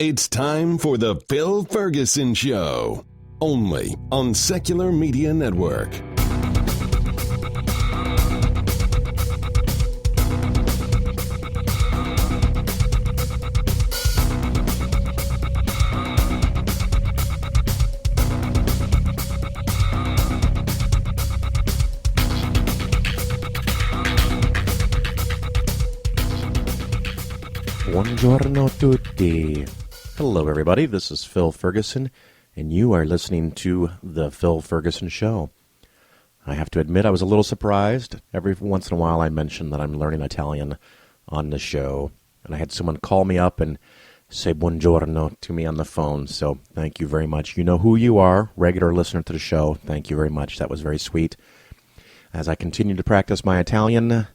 It's time for the Phil Ferguson Show, only on Secular Media Network. Buongiorno tutti. Hello, everybody. This is Phil Ferguson, and you are listening to The Phil Ferguson Show. I have to admit I was a little surprised. Every once in a while I mention that I'm learning Italian on the show, and I had someone call me up and say buongiorno to me on the phone, so thank you very much. You know who you are, regular listener to the show. Thank you very much. That was very sweet. As I continue to practice my Italian,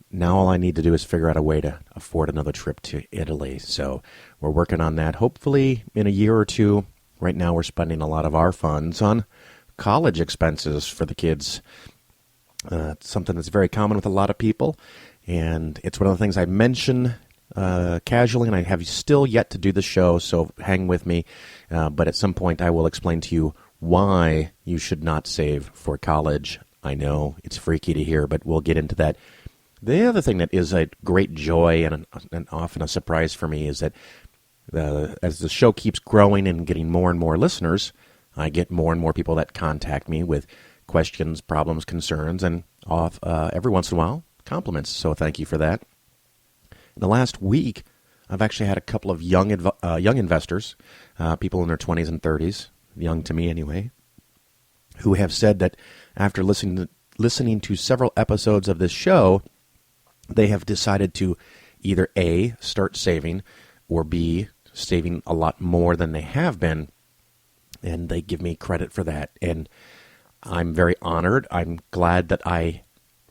now all I need to do is figure out a way to afford another trip to Italy. So we're working on that. Hopefully in a year or two. Right now we're spending a lot of our funds on college expenses for the kids. It's something that's very common with a lot of people. And it's one of the things I mention casually, and I have still yet to do the show, so hang with me. But at some point I will explain to you why you should not save for college. I know it's freaky to hear, but we'll get into that. The other thing that is a great joy and often a surprise for me is that as the show keeps growing and getting more and more listeners, I get more and more people that contact me with questions, problems, concerns, and every once in a while, compliments. So thank you for that. In the last week, I've actually had a couple of young investors, people in their 20s and 30s, young to me anyway, who have said that after listening to several episodes of this show, they have decided to either A, start saving, or B, saving a lot more than they have been, and they give me credit for that. And I'm very honored. I'm glad that I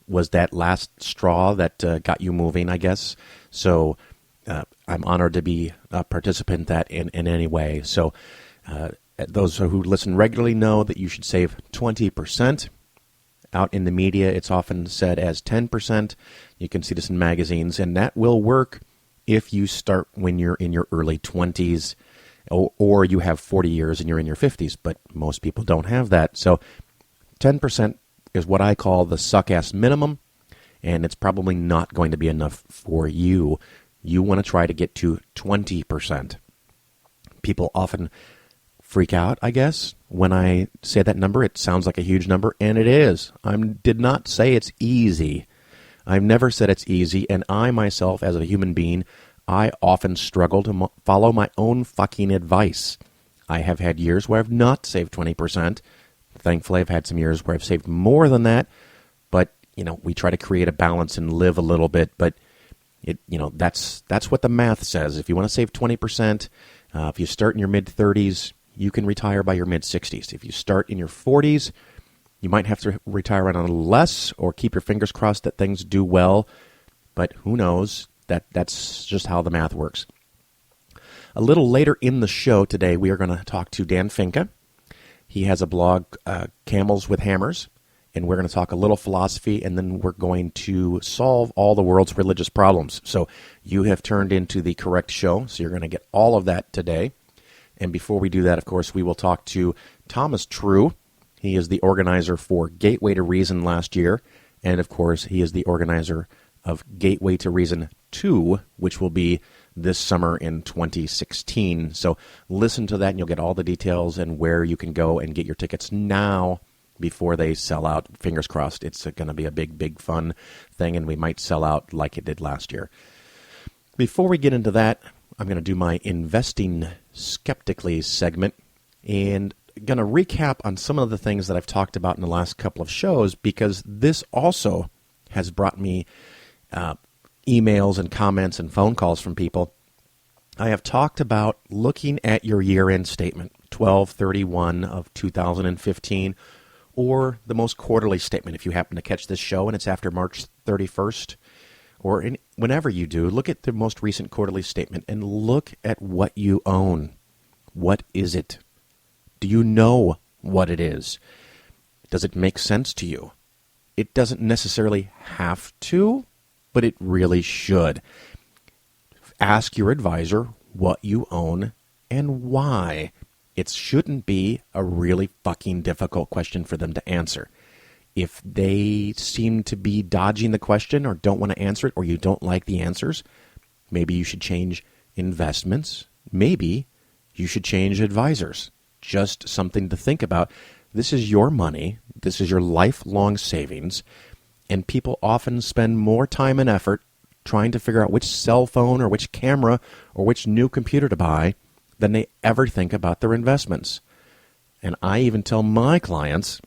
was that last straw that got you moving, I guess. So I'm honored to be a participant in any way. So those who listen regularly know that you should save 20%. Out in the media, it's often said as 10%. You can see this in magazines, and that will work if you start when you're in your early 20s or you have 40 years and you're in your 50s, but most people don't have that. So 10% is what I call the suck-ass minimum, and it's probably not going to be enough for you. You want to try to get to 20%. People often freak out, I guess, when I say that number. It sounds like a huge number, and it is. I did not say it's easy. I've never said it's easy, and I myself, as a human being, I often struggle to follow my own fucking advice. I have had years where I've not saved 20%. Thankfully, I've had some years where I've saved more than that, but, we try to create a balance and live a little bit, but, that's what the math says. If you want to save 20%, if you start in your mid-30s, you can retire by your mid-60s. If you start in your 40s, you might have to retire on a little less or keep your fingers crossed that things do well. But who knows? That's just how the math works. A little later in the show today, we are going to talk to Dan Fincke. He has a blog, Camels with Hammers, and we're going to talk a little philosophy, and then we're going to solve all the world's religious problems. So you have turned into the correct show, so you're going to get all of that today. And before we do that, of course, we will talk to Thomas True. He is the organizer for Gateway to Reason last year. And, of course, he is the organizer of Gateway to Reason 2, which will be this summer in 2016. So listen to that, and you'll get all the details and where you can go and get your tickets now before they sell out. Fingers crossed. It's going to be a big, big fun thing, and we might sell out like it did last year. Before we get into that, I'm going to do my Investing Skeptically segment and going to recap on some of the things that I've talked about in the last couple of shows, because this also has brought me emails and comments and phone calls from people. I have talked about looking at your year-end statement, 12/31 of 2015, or the most quarterly statement if you happen to catch this show and it's after March 31st. Or whenever you do, look at the most recent quarterly statement and look at what you own. What is it? Do you know what it is? Does it make sense to you? It doesn't necessarily have to, but it really should. Ask your advisor what you own and why. It shouldn't be a really fucking difficult question for them to answer. If they seem to be dodging the question or don't want to answer it, or you don't like the answers, maybe you should change investments. Maybe you should change advisors. Just something to think about. This is your money. This is your lifelong savings. And people often spend more time and effort trying to figure out which cell phone or which camera or which new computer to buy than they ever think about their investments. And I even tell my clients,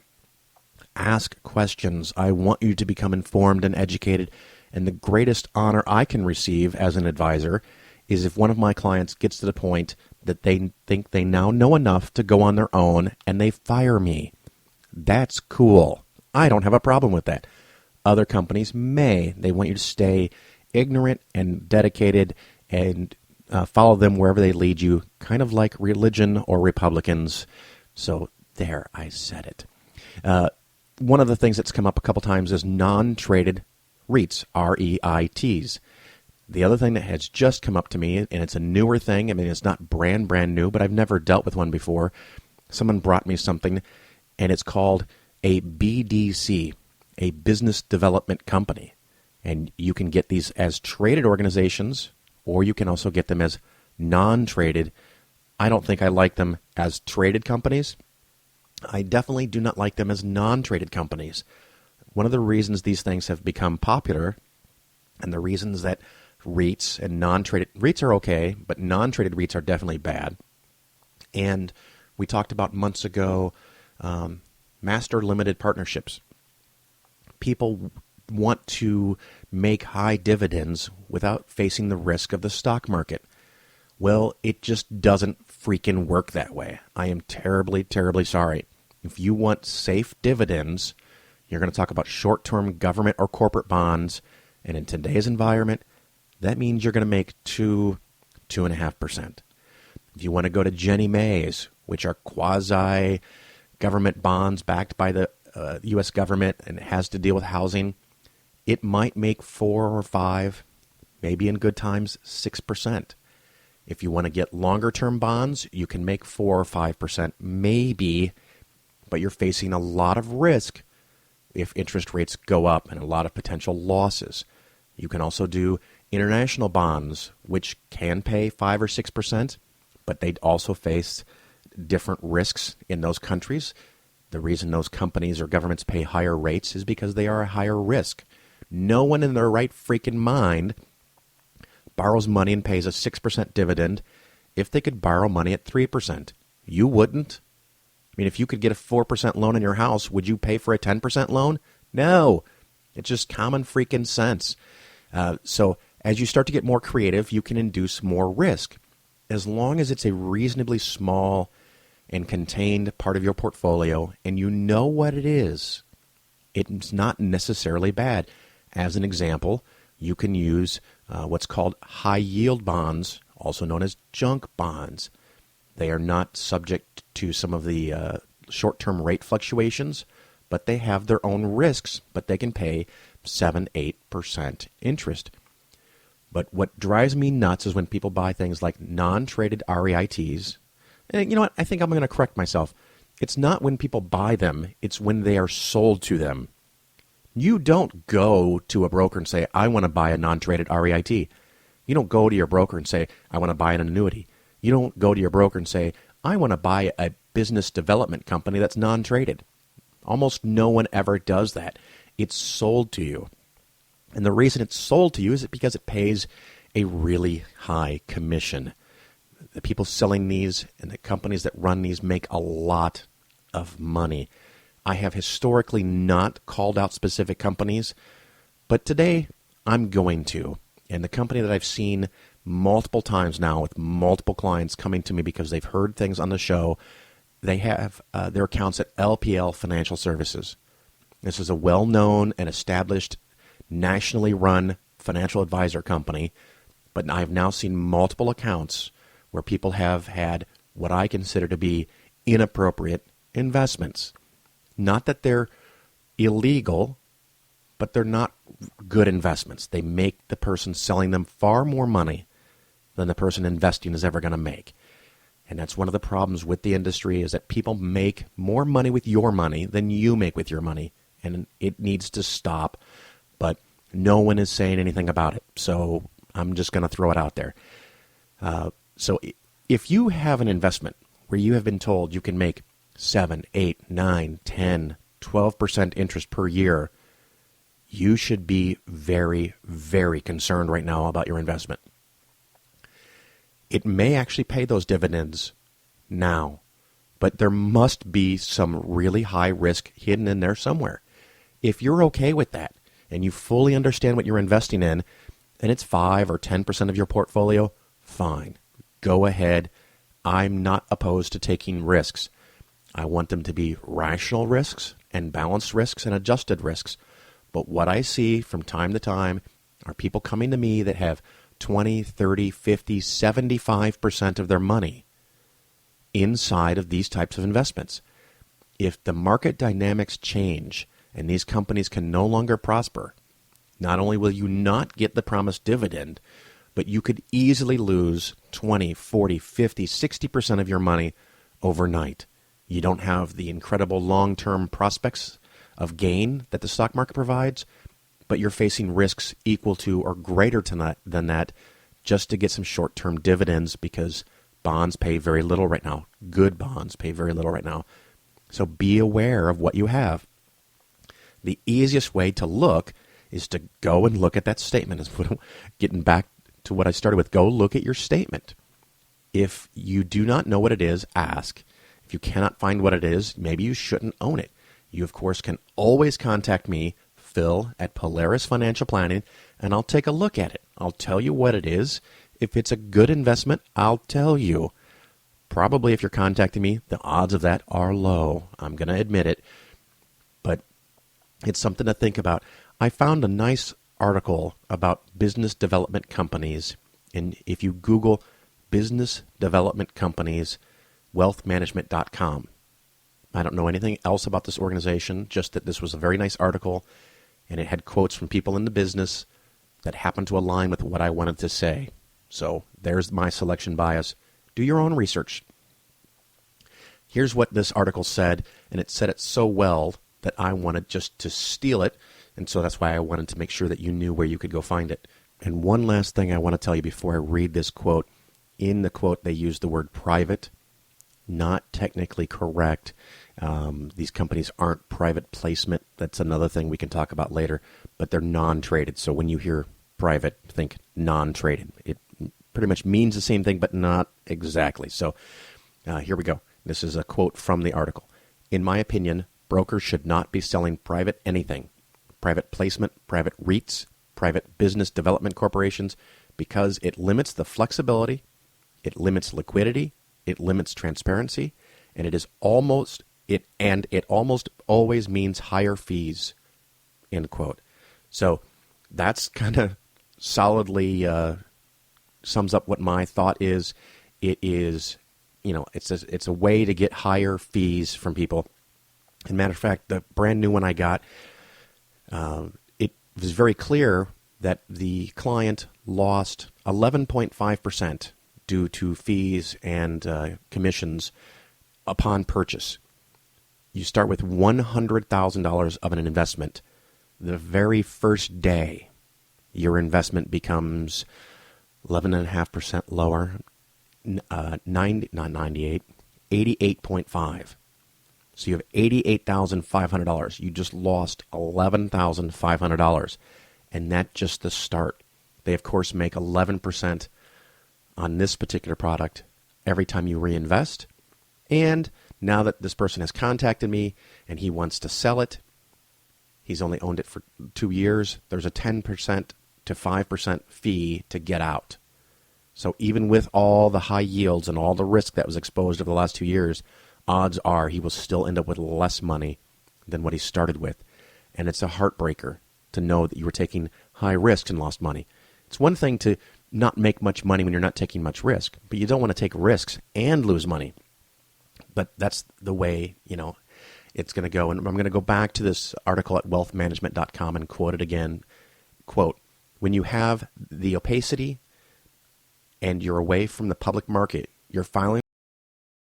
ask questions. I want you to become informed and educated. And the greatest honor I can receive as an advisor is if one of my clients gets to the point that they think they now know enough to go on their own and they fire me. That's cool. I don't have a problem with that. Other companies may. They want you to stay ignorant and dedicated and follow them wherever they lead you, kind of like religion or Republicans. So there, I said it. One of the things that's come up a couple times is non-traded REITs, REITs. The other thing that has just come up to me, and it's a newer thing, I mean, it's not brand new, but I've never dealt with one before. Someone brought me something, and it's called a BDC, a business development company. And you can get these as traded organizations, or you can also get them as non-traded. I don't think I like them as traded companies. I definitely do not like them as non-traded companies. One of the reasons these things have become popular, and the reasons that REITs and non-traded REITs are okay, but non-traded REITs are definitely bad. And we talked about months ago, master limited partnerships. People want to make high dividends without facing the risk of the stock market. Well, it just doesn't freaking work that way. I am terribly, terribly sorry. If you want safe dividends, you're going to talk about short-term government or corporate bonds, and in today's environment, that means you're going to make 2.5%. If you want to go to Ginnie Mae's, which are quasi-government bonds backed by the U.S. government and it has to deal with housing, it might make 4 or 5, maybe in good times 6%. If you want to get longer-term bonds, you can make 4 or 5%, maybe, but you're facing a lot of risk if interest rates go up and a lot of potential losses. You can also do international bonds, which can pay 5 or 6%, but they also face different risks in those countries. The reason those companies or governments pay higher rates is because they are a higher risk. No one in their right freaking mind borrows money and pays a 6% dividend if they could borrow money at 3%. You wouldn't. I mean, if you could get a 4% loan in your house, would you pay for a 10% loan? No. It's just common freaking sense. So as you start to get more creative, you can induce more risk. As long as it's a reasonably small and contained part of your portfolio and you know what it is, it's not necessarily bad. As an example, you can use what's called high-yield bonds, also known as junk bonds. They are not subject to some of the short-term rate fluctuations, but they have their own risks, but they can pay 7-8% interest. But what drives me nuts is when people buy things like non-traded REITs. And you know what? I think I'm going to correct myself. It's not when people buy them. It's when they are sold to them. You don't go to a broker and say, I want to buy a non-traded REIT. You don't go to your broker and say, I want to buy an annuity. You don't go to your broker and say, I want to buy a business development company that's non-traded. Almost no one ever does that. It's sold to you. And the reason it's sold to you is because it pays a really high commission. The people selling these and the companies that run these make a lot of money. I have historically not called out specific companies, but today I'm going to. And the company that I've seen multiple times now with multiple clients coming to me because they've heard things on the show, they have their accounts at LPL Financial Services. This is a well-known and established nationally run financial advisor company, but I've now seen multiple accounts where people have had what I consider to be inappropriate investments. Not that they're illegal, but they're not good investments. They make the person selling them far more money than the person investing is ever going to make. And that's one of the problems with the industry, is that people make more money with your money than you make with your money. And it needs to stop. But no one is saying anything about it. So I'm just going to throw it out there. So if you have an investment where you have been told you can make 7, 8, 9, 10, 12% interest per year, you should be very, very concerned right now about your investment. It may actually pay those dividends now, but there must be some really high risk hidden in there somewhere. If you're okay with that and you fully understand what you're investing in, and it's 5 or 10% of your portfolio, fine. Go ahead. I'm not opposed to taking risks. I want them to be rational risks and balanced risks and adjusted risks. But what I see from time to time are people coming to me that have 20, 30, 50, 75% of their money inside of these types of investments. If the market dynamics change and these companies can no longer prosper, not only will you not get the promised dividend, but you could easily lose 20, 40, 50, 60% of your money overnight. You don't have the incredible long-term prospects of gain that the stock market provides, but you're facing risks equal to or greater than that just to get some short-term dividends, because bonds pay very little right now. Good bonds pay very little right now. So be aware of what you have. The easiest way to look is to go and look at that statement. Getting back to what I started with, go look at your statement. If you do not know what it is, ask. If you cannot find what it is, maybe you shouldn't own it. You, of course, can always contact me, Phil, at Polaris Financial Planning, and I'll take a look at it. I'll tell you what it is. If it's a good investment, I'll tell you. Probably if you're contacting me, the odds of that are low. I'm going to admit it. But it's something to think about. I found a nice article about business development companies. And if you Google business development companies, wealthmanagement.com. I don't know anything else about this organization, just that this was a very nice article, and it had quotes from people in the business that happened to align with what I wanted to say. So there's my selection bias. Do your own research. Here's what this article said, and it said it so well that I wanted just to steal it, and so that's why I wanted to make sure that you knew where you could go find it. And one last thing I want to tell you before I read this quote. In the quote, they used the word private. Not technically correct. These companies aren't private placement. That's another thing we can talk about later, but they're non-traded. So when you hear private, think non-traded. It pretty much means the same thing, but not exactly. So here we go. This is a quote from the article. In my opinion, brokers should not be selling private anything. Private placement, private REITs, private business development corporations, because it limits the flexibility, it limits liquidity, it limits transparency, and it almost always means higher fees, end quote. So that's kind of solidly sums up what my thought is. It is, it's a way to get higher fees from people. As a matter of fact, the brand new one I got, it was very clear that the client lost 11.5% due to fees and commissions upon purchase. You start with $100,000 of an investment. The very first day, your investment becomes 11.5% lower, 88.5. So you have $88,500. You just lost $11,500, and that's just the start. They, of course, make 11% on this particular product every time you reinvest. And now that this person has contacted me and he wants to sell it, he's only owned it for 2 years, there's a 10% to 5% fee to get out. So even with all the high yields and all the risk that was exposed over the last 2 years, odds are he will still end up with less money than what he started with. And it's a heartbreaker to know that you were taking high risk and lost money. It's one thing to not make much money when you're not taking much risk, but you don't want to take risks and lose money. But that's the way, it's going to go. And I'm going to go back to this article at wealthmanagement.com and quote it again. Quote, when you have the opacity and you're away from the public market, you're filing